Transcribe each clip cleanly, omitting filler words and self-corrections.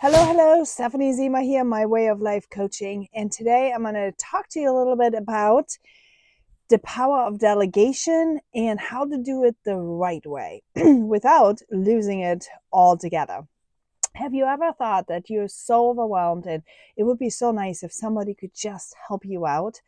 Hello, Stephanie Zima here, My Way of Life Coaching. And today I'm going to talk to you a little bit about the power of delegation and how to do it the right way without losing it altogether. Have you ever thought that you're so overwhelmed and it would be so nice if somebody could just help you out?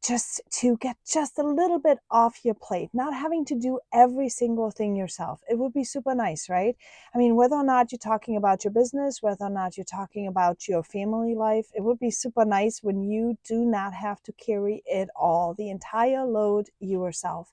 Just to get just a little bit off your plate, not having to do every single thing yourself. It would be super nice, right? I mean, whether or not you're talking about your business, whether or not you're talking about your family life, it would be super nice when you do not have to carry it all, the entire load yourself.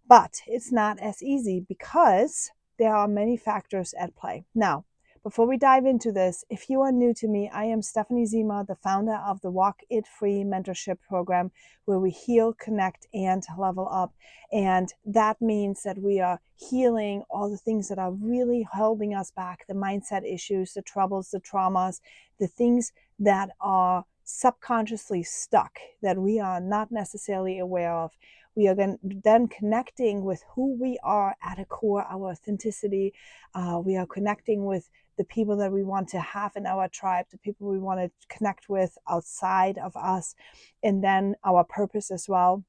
But it's not as easy because there are many factors at play. Now, before we dive into this, if you are new to me, I am Stephanie Zima, the founder of the Walk It Free mentorship program, where we heal, connect, and level up. And that means that we are healing all the things that are really holding us back, the mindset issues, the troubles, the traumas, the things that are subconsciously stuck that we are not necessarily aware of. We are then connecting with who we are at a core, our authenticity. We are connecting with the people that we want to have in our tribe, the people we want to connect with outside of us, and then our purpose as well.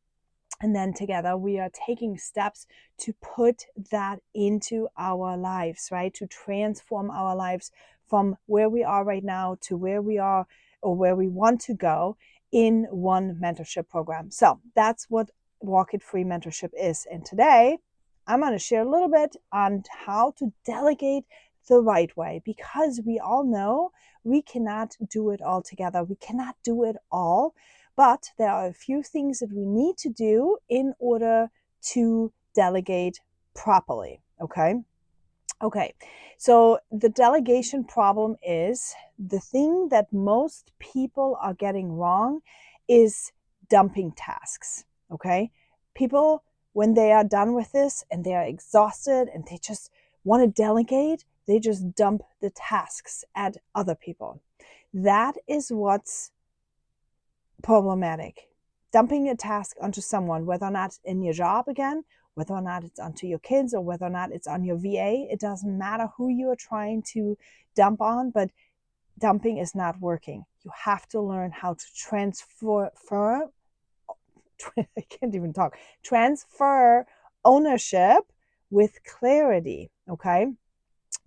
And then together we are taking steps to put that into our lives, right? To transform our lives from where we are right now to where we are or where we want to go in one mentorship program. So that's what Walk It Free mentorship is. And today I'm going to share a little bit on how to delegate the right way, because we all know we cannot do it all together. We cannot do it all. But there are a few things that we need to do in order to delegate properly. Okay. So the delegation problem is the thing that most people are getting wrong is dumping tasks. Okay. People, when they are done with this and they are exhausted and they just want to delegate, they just dump the tasks at other people. That is what's problematic. Dumping a task onto someone, whether or not it's in your job again, whether or not it's onto your kids, or whether or not it's on your VA, it doesn't matter who you are trying to dump on, but dumping is not working. You have to learn how to I can't even talk, transfer ownership with clarity, okay?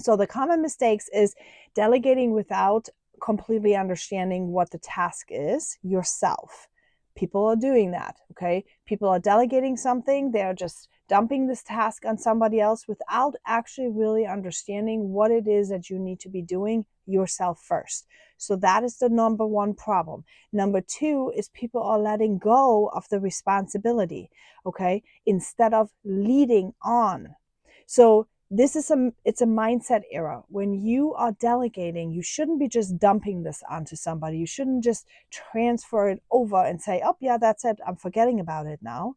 So the common mistakes is delegating without completely understanding what the task is yourself. People are doing that, okay? People are delegating something. They're just dumping this task on somebody else without actually really understanding what it is that you need to be doing yourself first. So that is the number one problem. Number two is people are letting go of the responsibility, okay? Instead of leading on. So it's a mindset error. When you are delegating, you shouldn't be just dumping this onto somebody. You shouldn't just transfer it over and say, oh yeah, that's it, I'm forgetting about it now.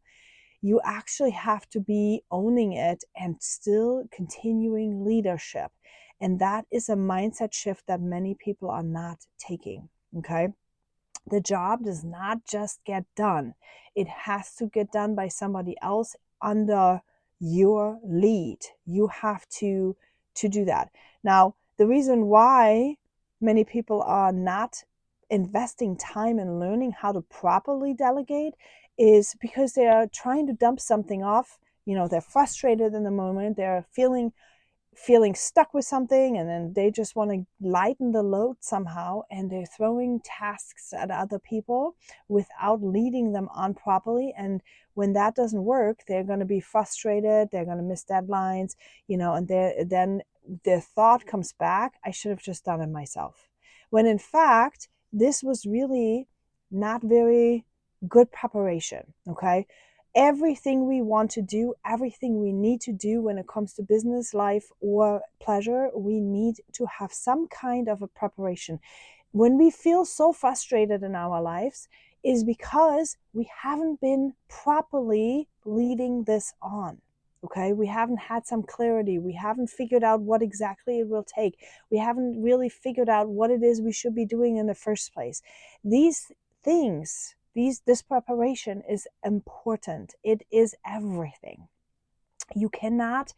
You actually have to be owning it and still continuing leadership. And that is a mindset shift that many people are not taking. Okay. The job does not just get done. It has to get done by somebody else under your lead. You have to do that. Now, the reason why many people are not investing time in learning how to properly delegate is because they are trying to dump something off. They're frustrated in the moment. They're feeling stuck with something, and then they just want to lighten the load somehow, and they're throwing tasks at other people without leading them on properly. And when that doesn't work, they're going to be frustrated, they're going to miss deadlines, and then their thought comes back, I should have just done it myself, when in fact this was really not very good preparation. Okay. Everything we want to do, everything we need to do when it comes to business, life, or pleasure, we need to have some kind of a preparation. When we feel so frustrated in our lives is because we haven't been properly leading this on. Okay, we haven't had some clarity. We haven't figured out what exactly it will take. We haven't really figured out what it is we should be doing in the first place. These things, this preparation is important. It is everything. You cannot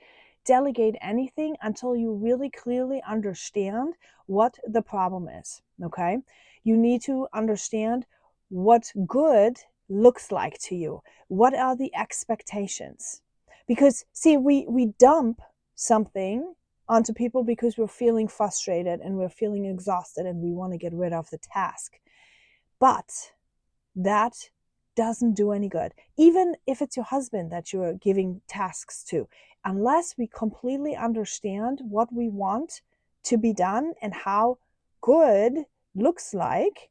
delegate anything until you really clearly understand what the problem is, okay? You need to understand what good looks like to you. What are the expectations? Because see, we dump something onto people because we're feeling frustrated and we're feeling exhausted and we want to get rid of the task. But that doesn't do any good. Even if it's your husband that you're giving tasks to, unless we completely understand what we want to be done and how good looks like,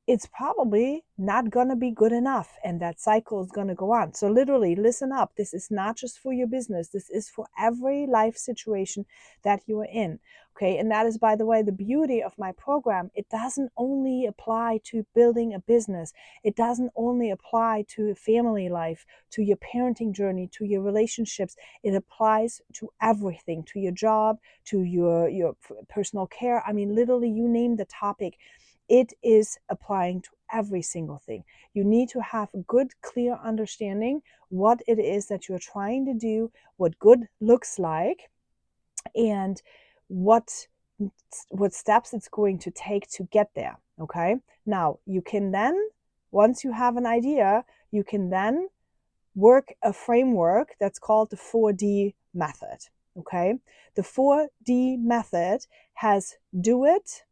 it's probably not going to be good enough, and that cycle is going to go on. So literally, listen up. This is not just for your business. This is for every life situation that you are in. Okay. And that is, by the way, the beauty of my program. It doesn't only apply to building a business. It doesn't only apply to family life, to your parenting journey, to your relationships. It applies to everything, to your job, to your personal care. I mean, literally, you name the topic. It is applying to every single thing. You need to have a good, clear understanding what it is that you're trying to do, what good looks like, and what steps it's going to take to get there. Okay. Now you can then, once you have an idea, you can then work a framework that's called the 4D method. Okay. The 4D method has do it,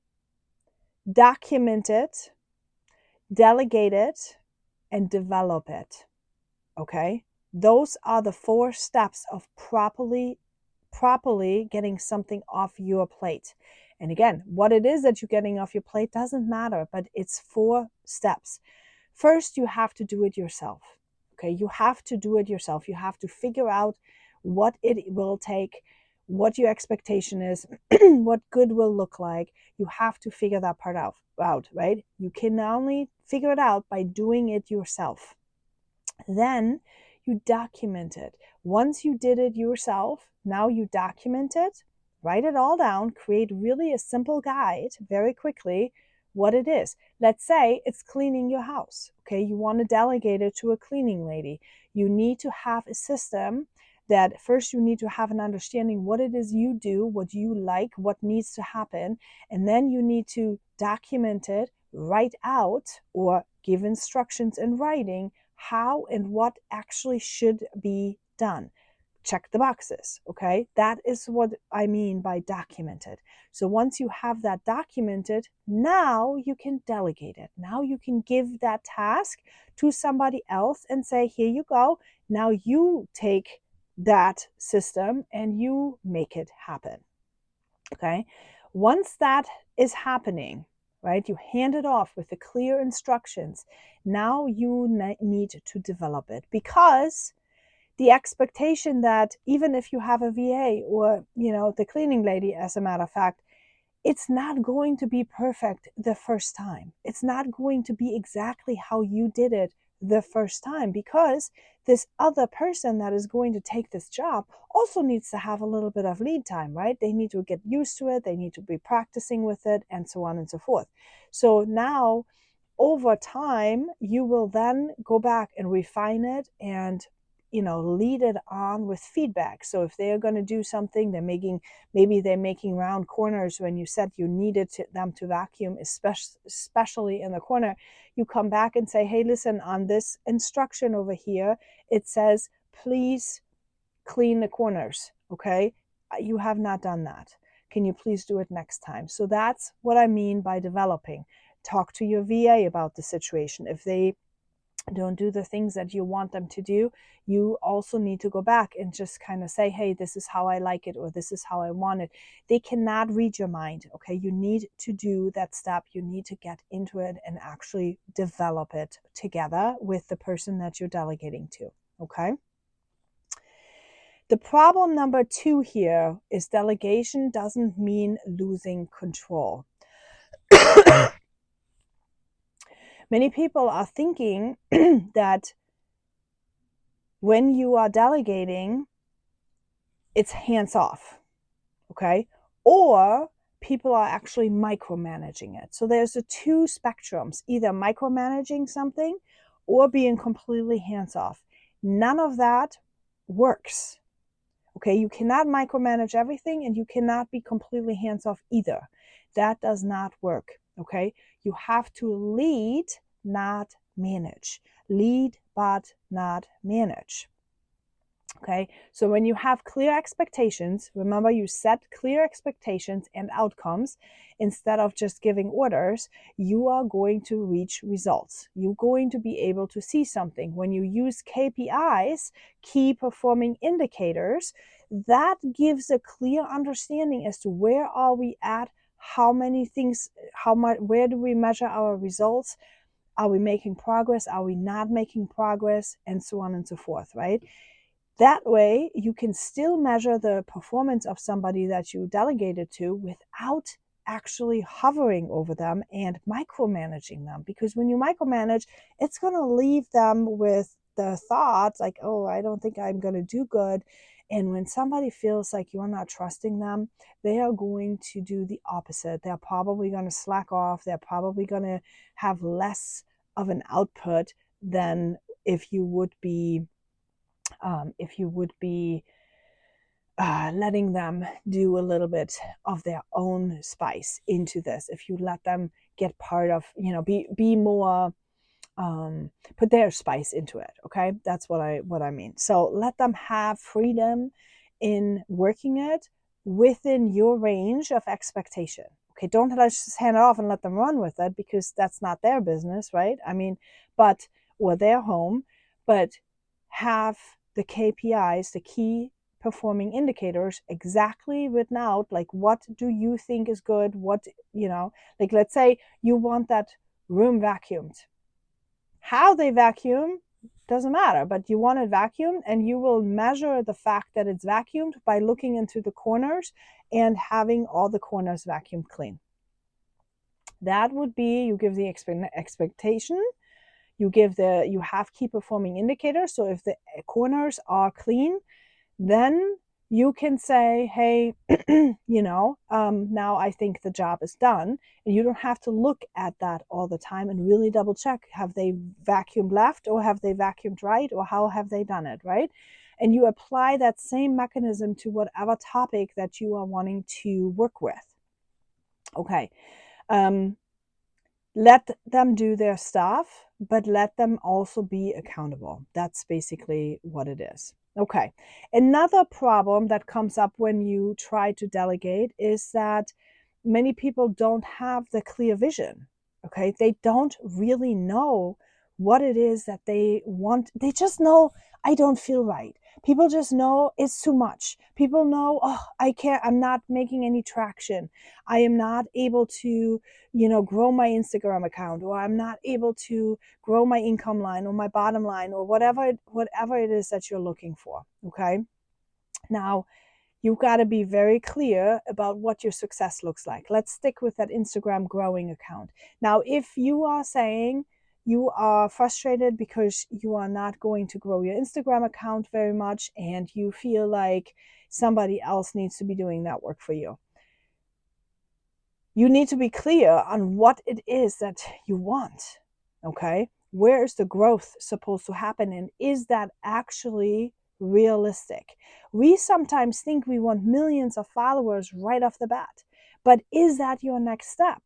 document it, delegate it, and develop it. Okay? Those are the 4 steps of properly getting something off your plate. And again, what it is that you're getting off your plate doesn't matter, but it's 4 steps. First, you have to do it yourself. Okay? You have to do it yourself. You have to figure out what it will take, what your expectation is, what good will look like. You have to figure that part out, right? You can only figure it out by doing it yourself. Then you document it. Once you did it yourself, now you document it, write it all down, create really a simple guide very quickly what it is. Let's say it's cleaning your house. Okay, you want to delegate it to a cleaning lady. You need to have a system that first you need to have an understanding what it is you do, what you like, what needs to happen, and then you need to document it, write out or give instructions in writing how and what actually should be done. Check the boxes, okay? That is what I mean by documented. So once you have that documented, now you can delegate it. Now you can give that task to somebody else and say, here you go. Now you take that system and you make it happen, okay? Once that is happening, right, you hand it off with the clear instructions. Now you need to develop it, because the expectation that even if you have a VA or, the cleaning lady, as a matter of fact, it's not going to be perfect the first time. It's not going to be exactly how you did it the first time, because this other person that is going to take this job also needs to have a little bit of lead time, right? They need to get used to it. They need to be practicing with it, and so on and so forth. So now over time, you will then go back and refine it and lead it on with feedback. So if they're going to do something, maybe they're making round corners when you said you needed them to vacuum, especially in the corner. You come back and say, hey, listen, on this instruction over here, it says, please clean the corners. Okay. You have not done that. Can you please do it next time? So that's what I mean by developing. Talk to your VA about the situation. If they don't do the things that you want them to do, you also need to go back and just kind of say, hey, this is how I like it, or this is how I want it. They cannot read your mind. Okay. You need to do that step. You need to get into it and actually develop it together with the person that you're delegating to. Okay. The problem number 2 here is delegation doesn't mean losing control. Many people are thinking that when you are delegating, it's hands off, okay? Or people are actually micromanaging it. So there's the 2 spectrums, either micromanaging something or being completely hands off. None of that works, Okay, you cannot micromanage everything, and you cannot be completely hands-off either. That does not work. Okay, you have to lead, not manage. Lead, but not manage. Okay, so when you have clear expectations, remember you set clear expectations and outcomes instead of just giving orders, you are going to reach results. You're going to be able to see something. When you use KPIs, key performing indicators, that gives a clear understanding as to where are we at, how many things, how much, where do we measure our results, are we making progress, are we not making progress, and so on and so forth, right? That way, you can still measure the performance of somebody that you delegated to without actually hovering over them and micromanaging them. Because when you micromanage, it's going to leave them with the thoughts like, oh, I don't think I'm going to do good. And when somebody feels like you're not trusting them, they are going to do the opposite. They're probably going to slack off. They're probably going to have less of an output than if you would be letting them do a little bit of their own spice into this. If you let them get part of, be more, put their spice into it. Okay, that's what I mean. So let them have freedom in working it within your range of expectation. Okay, don't just hand it off and let them run with it, because that's not their business, right? I mean, or their home, but have the KPIs, the key performing indicators, exactly written out. Like, what do you think is good? Like, let's say you want that room vacuumed. How they vacuum doesn't matter, but you want it vacuumed, and you will measure the fact that it's vacuumed by looking into the corners and having all the corners vacuumed clean. That would be, you give the expectation, you have key performing indicators. So if the corners are clean, then you can say, hey, now I think the job is done. And you don't have to look at that all the time and really double check. Have they vacuumed left, or have they vacuumed right, or how have they done it, right? And you apply that same mechanism to whatever topic that you are wanting to work with. Okay. Let them do their stuff, but let them also be accountable. That's basically what it is. Okay. Another problem that comes up when you try to delegate is that many people don't have the clear vision. Okay. They don't really know what it is that they want. They just know, I don't feel right. People just know it's too much. People know, oh, I'm not making any traction. I am not able to, grow my Instagram account, or I'm not able to grow my income line or my bottom line, or whatever it is that you're looking for. Okay. Now, you've got to be very clear about what your success looks like. Let's stick with that Instagram growing account. Now, if you are saying you are frustrated because you are not going to grow your Instagram account very much, and you feel like somebody else needs to be doing that work for you, you need to be clear on what it is that you want. Okay. Where is the growth supposed to happen? And is that actually realistic? We sometimes think we want millions of followers right off the bat, but is that your next step?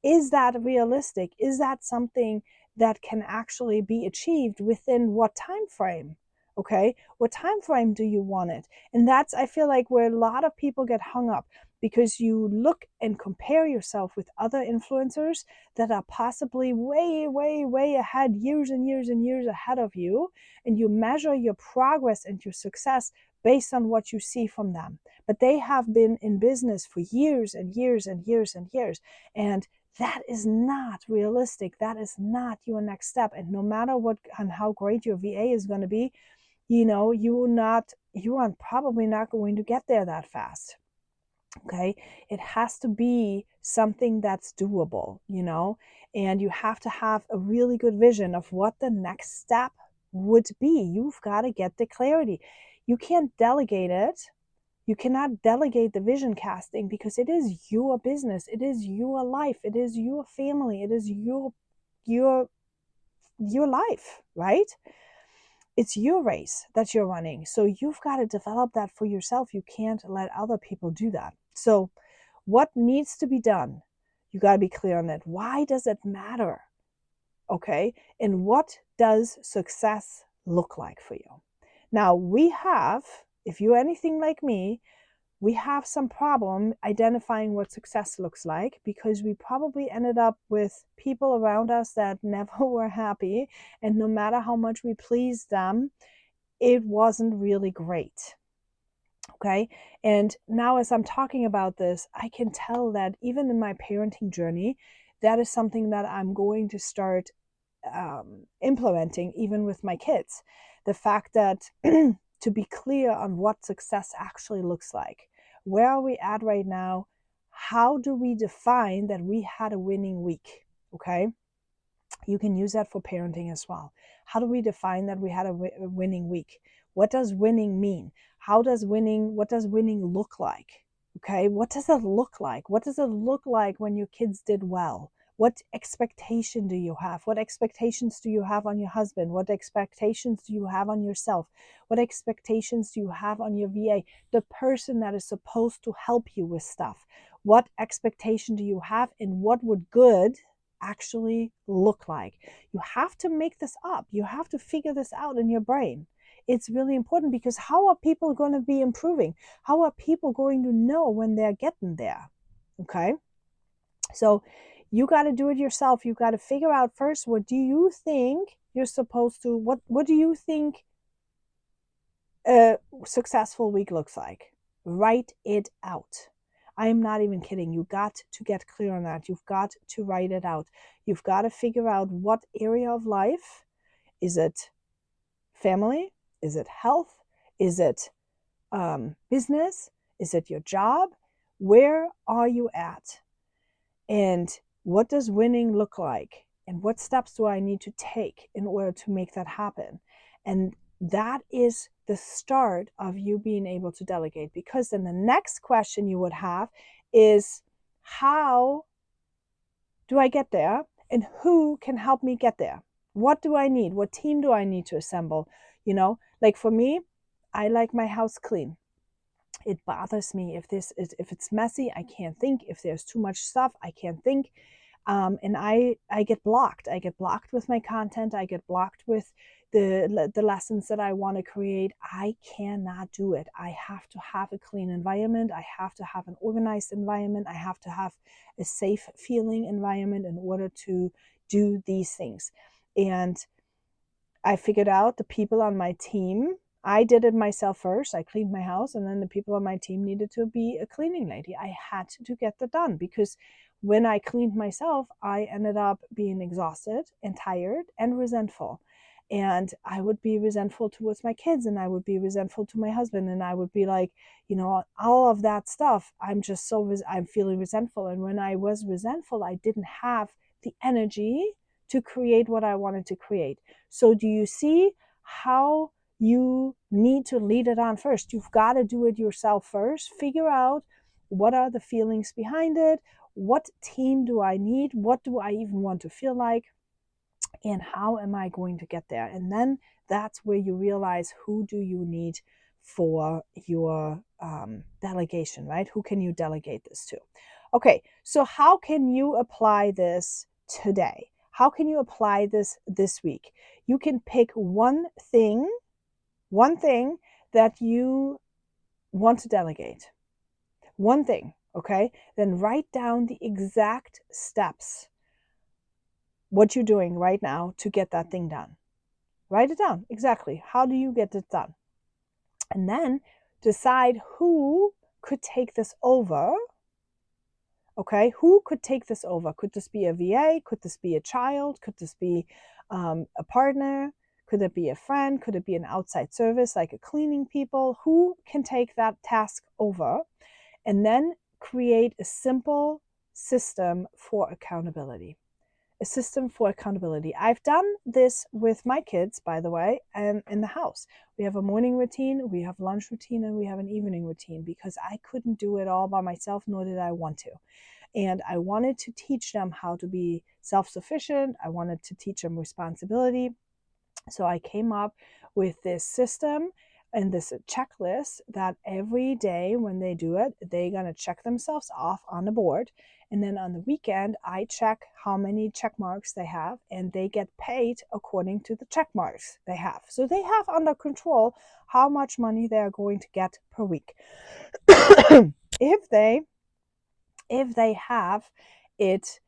Is that realistic? Is that something that can actually be achieved within what time frame? Okay. What time frame do you want it? And that's, I feel like, where a lot of people get hung up, because you look and compare yourself with other influencers that are possibly way, way, way ahead, years and years and years ahead of you, and you measure your progress and your success based on what you see from them. But they have been in business for years and years and years and years, and that is not realistic. That is not your next step. And no matter what and how great your VA is going to be, you are probably not going to get there that fast. Okay, it has to be something that's doable, and you have to have a really good vision of what the next step would be. You've got to get the clarity. You can't delegate it. You cannot delegate the vision casting, because it is your business. It is your life. It is your family. It is your life, right? It's your race that you're running. So you've got to develop that for yourself. You can't let other people do that. So what needs to be done? You got to be clear on that. Why does it matter? Okay. And what does success look like for you? Now, we have, if you're anything like me, we have some problem identifying what success looks like because we probably ended up with people around us that never were happy. And no matter how much we pleased them, it wasn't really great. Okay. And now, as I'm talking about this, I can tell that even in my parenting journey, that is something that I'm going to start implementing even with my kids. The fact that to be clear on what success actually looks like. Where are we at right now? How do we define that we had a winning week? Okay. You can use that for parenting as well. How do we define that we had a winning week? What does winning mean? What does winning look like? Okay, what does it look like? What does it look like when your kids did well? What expectation do you have? What expectations do you have on your husband? What expectations do you have on yourself? What expectations do you have on your VA, the person that is supposed to help you with stuff? What expectation do you have, and what would good actually look like? You have to make this up. You have to figure this out in your brain. It's really important because how are people going to be improving? How are people going to know when they're getting there? Okay. So you got to do it yourself. You got to figure out first, what do you think you're supposed to, what do you think a successful week looks like? Write it out. I am not even kidding. You got to get clear on that. You've got to write it out. You've got to figure out what area of life. Is it family? Is it health? Is it business? Is it your job? Where are you at? And what does winning look like? And what steps do I need to take in order to make that happen? And that is the start of you being able to delegate, because then the next question you would have is, how do I get there? And who can help me get there? What do I need? What team do I need to assemble? Like for me, I like my house clean. It bothers me if it's messy. I can't think. If there's too much stuff, I can't think. And I get blocked. I get blocked with my content. I get blocked with the lessons that I want to create. I cannot do it. I have to have a clean environment. I have to have an organized environment. I have to have a safe feeling environment in order to do these things. And I figured out the people on my team, I did it myself first. I cleaned my house, and then the people on my team needed to be a cleaning lady. I had to get that done because when I cleaned myself, I ended up being exhausted and tired and resentful. And I would be resentful towards my kids, and I would be resentful to my husband, and I would be like, all of that stuff. I'm feeling resentful. And when I was resentful, I didn't have the energy to create what I wanted to create. So do you see how you need to lead it on first? You've got to do it yourself first. Figure out what are the feelings behind it. What team do I need? What do I even want to feel like? And how am I going to get there? And then that's where you realize, who do you need for your delegation, right? Who can you delegate this to? Okay, so how can you apply this today? How can you apply this week? You can pick one thing that you want to delegate. One thing, okay? Then write down the exact steps, what you're doing right now to get that thing done. Write it down. Exactly. How do you get it done? And then decide who could take this over. Okay, who could take this over? Could this be a VA? Could this be a child? Could this be a partner? Could it be a friend? Could it be an outside service like a cleaning people? Who can take that task over? And then create a simple system for accountability. A system for accountability. I've done this with my kids, by the way, and in the house. We have a morning routine, we have lunch routine, and we have an evening routine, because I couldn't do it all by myself, nor did I want to. And I wanted to teach them how to be self-sufficient. I wanted to teach them responsibility. So I came up with this system and this checklist that every day when they do it, they're going to check themselves off on the board. And then on the weekend, I check how many check marks they have, and they get paid according to the check marks they have. So they have under control how much money they are going to get per week. if they have it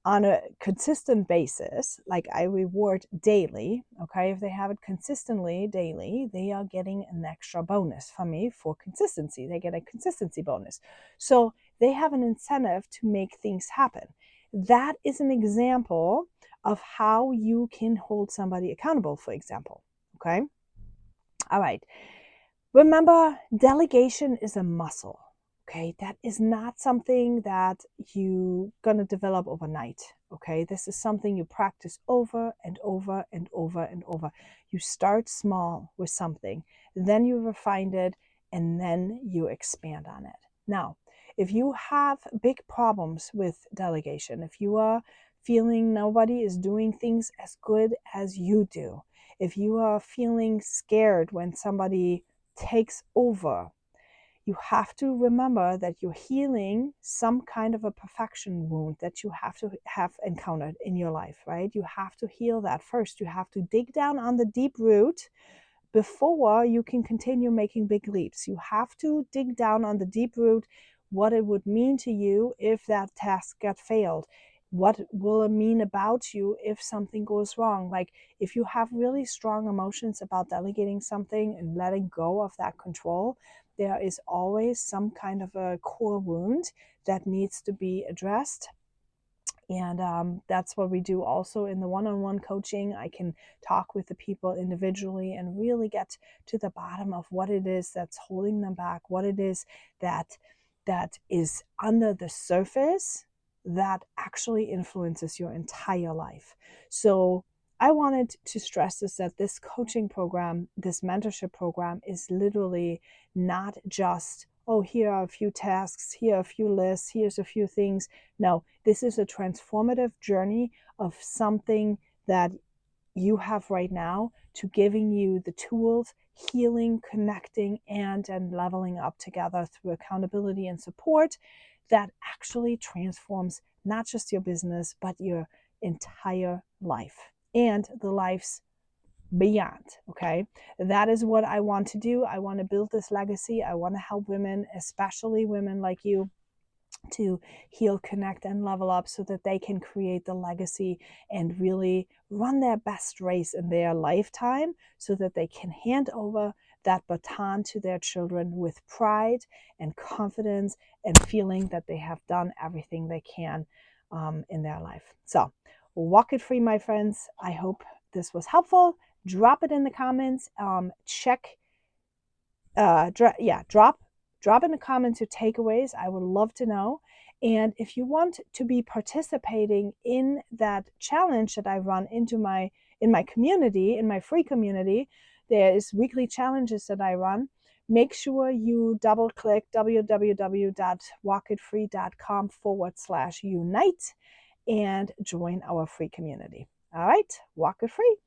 on a consistent basis, like I reward daily, okay, if they have it consistently daily, they are getting an extra bonus from me for consistency. They get a consistency bonus. So they have an incentive to make things happen. That is an example of how you can hold somebody accountable, for example. Okay. All right. Remember, delegation is a muscle. Okay, that is not something that you're gonna develop overnight. Okay, this is something you practice over and over and over and over. You start small with something, then you refine it, and then you expand on it. Now, if you have big problems with delegation, if you are feeling nobody is doing things as good as you do, if you are feeling scared when somebody takes over, you have to remember that you're healing some kind of a perfection wound that you have to have encountered in your life, right? You have to heal that first. You have to dig down on the deep root before you can continue making big leaps. You have to dig down on the deep root, what it would mean to you if that task got failed. What will it mean about you if something goes wrong? Like if you have really strong emotions about delegating something and letting go of that control, there is always some kind of a core wound that needs to be addressed. And that's what we do also in the one-on-one coaching. I can talk with the people individually and really get to the bottom of what it is that's holding them back, what it is that is under the surface that actually influences your entire life. So I wanted to stress this, that this coaching program, this mentorship program is literally not just, oh, here are a few tasks, here are a few lists, here's a few things. No, this is a transformative journey of something that you have right now to giving you the tools, healing, connecting, and leveling up together through accountability and support that actually transforms not just your business, but your entire life and the lives beyond. Okay, that is what I want to do. I want to build this legacy. I want to help women, especially women like you, to heal, connect, and level up so that they can create the legacy and really run their best race in their lifetime so that they can hand over that baton to their children with pride and confidence and feeling that they have done everything they can in their life. So walk it free, my friends. I hope this was helpful. Drop it in the comments. Drop in the comments your takeaways. I would love to know. And if you want to be participating in that challenge that I run in my community, in my free community, there is weekly challenges that I run. Make sure you double click www.walkitfree.com/unite and join our free community. All right, walk it free.